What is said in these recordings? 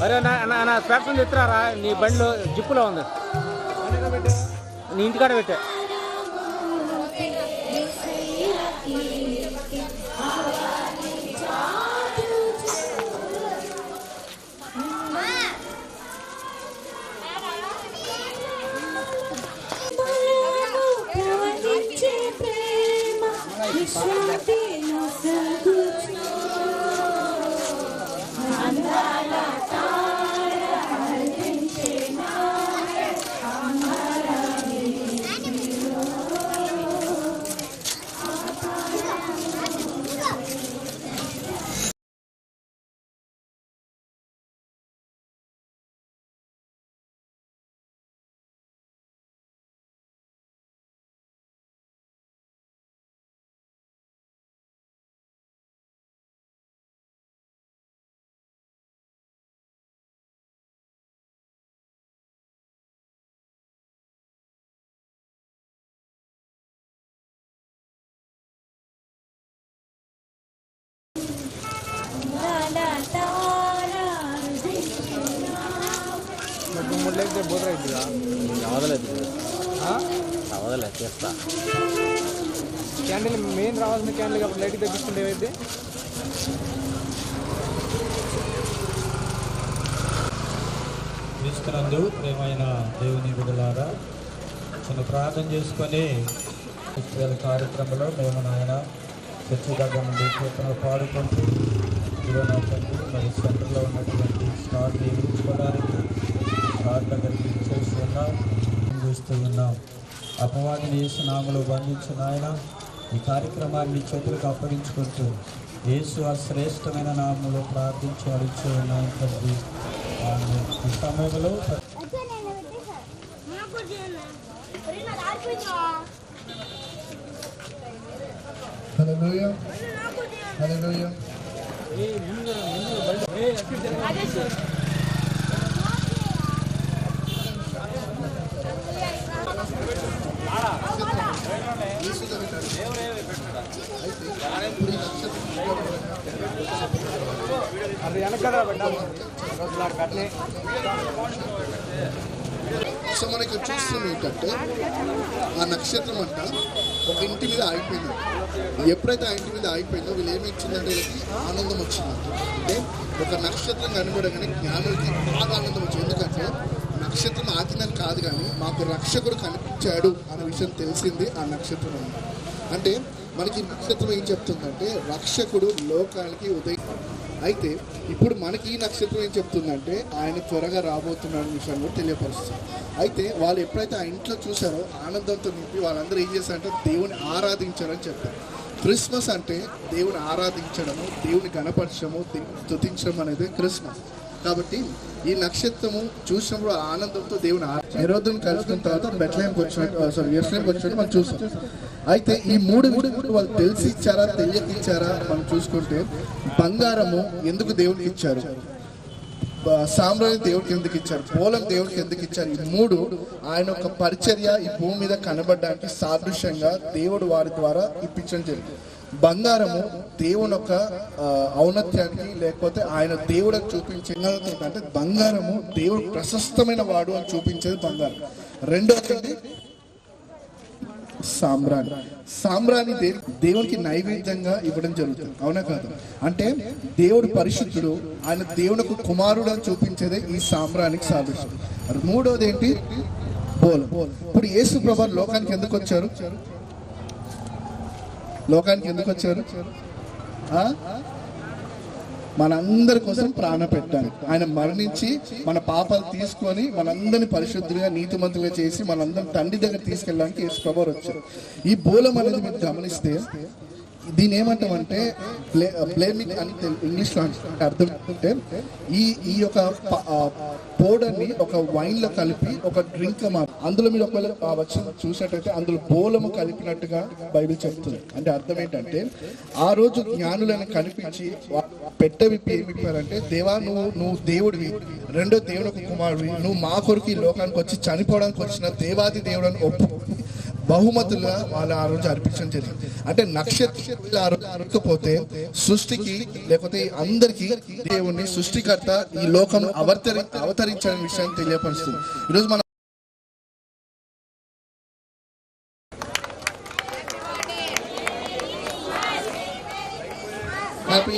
అరే నా స్పెక్స్ ఎత్తురారా, నీ బండిలో జిప్పులో ఉంది, నీ ఇంటికాడ పెట్టా. అవదలేదు చేస్తా. క్యాండిల్ మెయిన్ రావాల్సిన క్యాండిల్ కాబట్టి లైట్ తగ్గించుకుంటే ఏమైంది? క్రీస్తునందు ప్రేమైన దేవుని బిడ్డలారా, చిన్న ప్రార్థన చేసుకొని కార్యక్రమంలో మేము నాయన చర్చి దగ్గర నుండి కీర్తనలు పాడుకుంటూ తండ్రి మరి సెంటర్లో ఉన్నటువంటి స్టార్ దీవించుకోవడానికి స్టార్ దగ్గరికి చేస్తూ ఉన్నాం, చూస్తూ ఉన్నాం. అపవాదిని యేసు నామములో బంధించిన ఆయన ఈ కార్యక్రమాన్ని చేతులకు అప్పగించుకుంటూ యేసు ఆ శ్రేష్టమైన నామములో ప్రార్థించి అడిచి ఉన్నాం తండ్రి. ఈ సమయంలో హల్లెలూయా హల్లెలూయా. అది వెనకదా పెట్టాలి. సో మనకి చూస్తున్నాం ఏంటంటే ఆ నక్షత్రం అంట ఒక ఇంటి మీద ఆగిపోయింది. ఎప్పుడైతే ఆ ఇంటి మీద ఆగిపోయిందో వీళ్ళు ఏమి ఇచ్చిందంటే వీళ్ళకి ఆనందం వచ్చిందంట. అంటే ఒక నక్షత్రం కనబడగానే జ్ఞానులకి బాగా ఆనందం వచ్చింది. ఎందుకంటే నక్షత్రం ఆగిందని కాదు, కానీ మాకు రక్షకుడు కనిపించాడు అనే విషయం తెలిసింది ఆ నక్షత్రం. అంటే మనకి నక్షత్రం ఏం చెప్తుందంటే రక్షకుడు లోకానికి ఉదయం. అయితే ఇప్పుడు మనకి ఈ నక్షత్రం ఏం చెప్తుందంటే ఆయన త్వరగా రాబోతున్నాడు విషయాన్ని కూడా తెలియపరుస్తుంది. అయితే వాళ్ళు ఎప్పుడైతే ఆ ఇంట్లో చూసారో ఆనందంతో నింపి వాళ్ళందరూ ఏం చేశారంటే దేవుని ఆరాధించారని చెప్పారు. క్రిస్మస్ అంటే దేవుని ఆరాధించడము, దేవుని గణపరచడము, దేవుని స్తుతించడం అనేది క్రిస్మస్. కాబట్టి ఈ నక్షత్రము చూసినప్పుడు ఆనందంతో దేవుని హెరోదుని కలుసుకున్న తర్వాత బెత్లెహేంకి వచ్చినట్టు మనం చూస్తాం. అయితే ఈ మూడు వాళ్ళు తెలిసి ఇచ్చారా తెలియక ఇచ్చారా మనం చూసుకుంటే, బంగారము ఎందుకు దేవునికి ఇచ్చారు, సామ్రాజ్యం దేవుడికి ఎందుకు ఇచ్చారు, పోలం దేవుడికి ఎందుకు ఇచ్చారు, ఈ మూడు ఆయన ఒక పరిచర్య ఈ భూమి మీద కనబడడానికి సాదృశ్యంగా దేవుడు వారి ద్వారా ఇప్పించడం జరిగింది. బంగారము దేవుని యొక్క ఔన్నత్యానికి లేకపోతే ఆయన దేవుడికి చూపించే అంటే బంగారము దేవుడు ప్రశస్తమైన వాడు అని చూపించేది బంగారం. రెండవది సాంబ్రాణి దేవునికి నైవేద్యంగా ఇవ్వడం జరుగుతుంది, అవునా కాదు? అంటే దేవుడు పరిశుద్ధుడు, ఆయన దేవునికి కుమారుడు అని చూపించేదే ఈ సాంబ్రానికి సాదృశ్యం. మూడవది ఏంటి? బోలం. ఇప్పుడు యేసు ప్రభువు లోకానికి ఎందుకు వచ్చారు? మనందరి కోసం ప్రాణం పెట్టడానికి. ఆయన మరణించి మన పాపాలు తీసుకొని మనందరినీ పరిశుద్ధులుగా నీతిమంతులుగా చేసి మనందరిని తండ్రి దగ్గర తీసుకెళ్ళడానికి యేసు ప్రభువు వచ్చారు. ఈ బోలం అనేది మీరు గమనిస్తే దీని ఏమంటామంటే బ్లేమింగ్ అని ఇంగ్లీష్లో అర్థం అంటే ఈ యొక్క పౌడర్ని ఒక వైన్లో కలిపి ఒక డ్రింక్ అందులో మీరు ఒకవేళ వచ్చి చూసినట్టయితే అందులో బోలము కలిపినట్టుగా బైబిల్ చెప్తుంది. అంటే అర్థం ఏంటంటే ఆ రోజు జ్ఞానులను కనిపించి పెట్టవిప్పి ఏమి ఇప్పారంటే, దేవా నువ్వు దేవుడివి, రెండో దేవుడు ఒక కుమారుడివి, నువ్వు మా కొరకు ఈ లోకానికి వచ్చి చనిపోవడానికి వచ్చిన దేవాది దేవుడు అని ఒప్పు బహుమతులుగా వాళ్ళు ఆ రోజు అర్పించడం జరిగింది. అంటే నక్షత్రాలు ఆ రోజు అరకపోతే సృష్టికి లేకపోతే అందరికీ దేవుణ్ణి సృష్టికర్త ఈ లోకం అవతరించిన విషయాన్ని తెలియపరుస్తుంది. ఈరోజు మన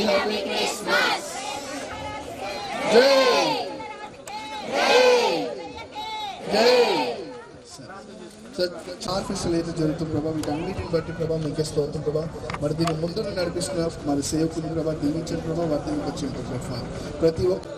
హ్యాపీ క్రిస్మస్. ఆఫీసులు అయితే జరుగుతుంది ప్రభా, వీటన్నిటిని బట్టి ప్రభా మీకే స్తోత్రం ప్రభా. మరి దీన్ని ముందు నడిపిస్తున్న మరి సేవకుని ప్రభా దీవించిన ప్రభా వర్ధనికి వచ్చిన ప్రభా ప్రతి ఒక్క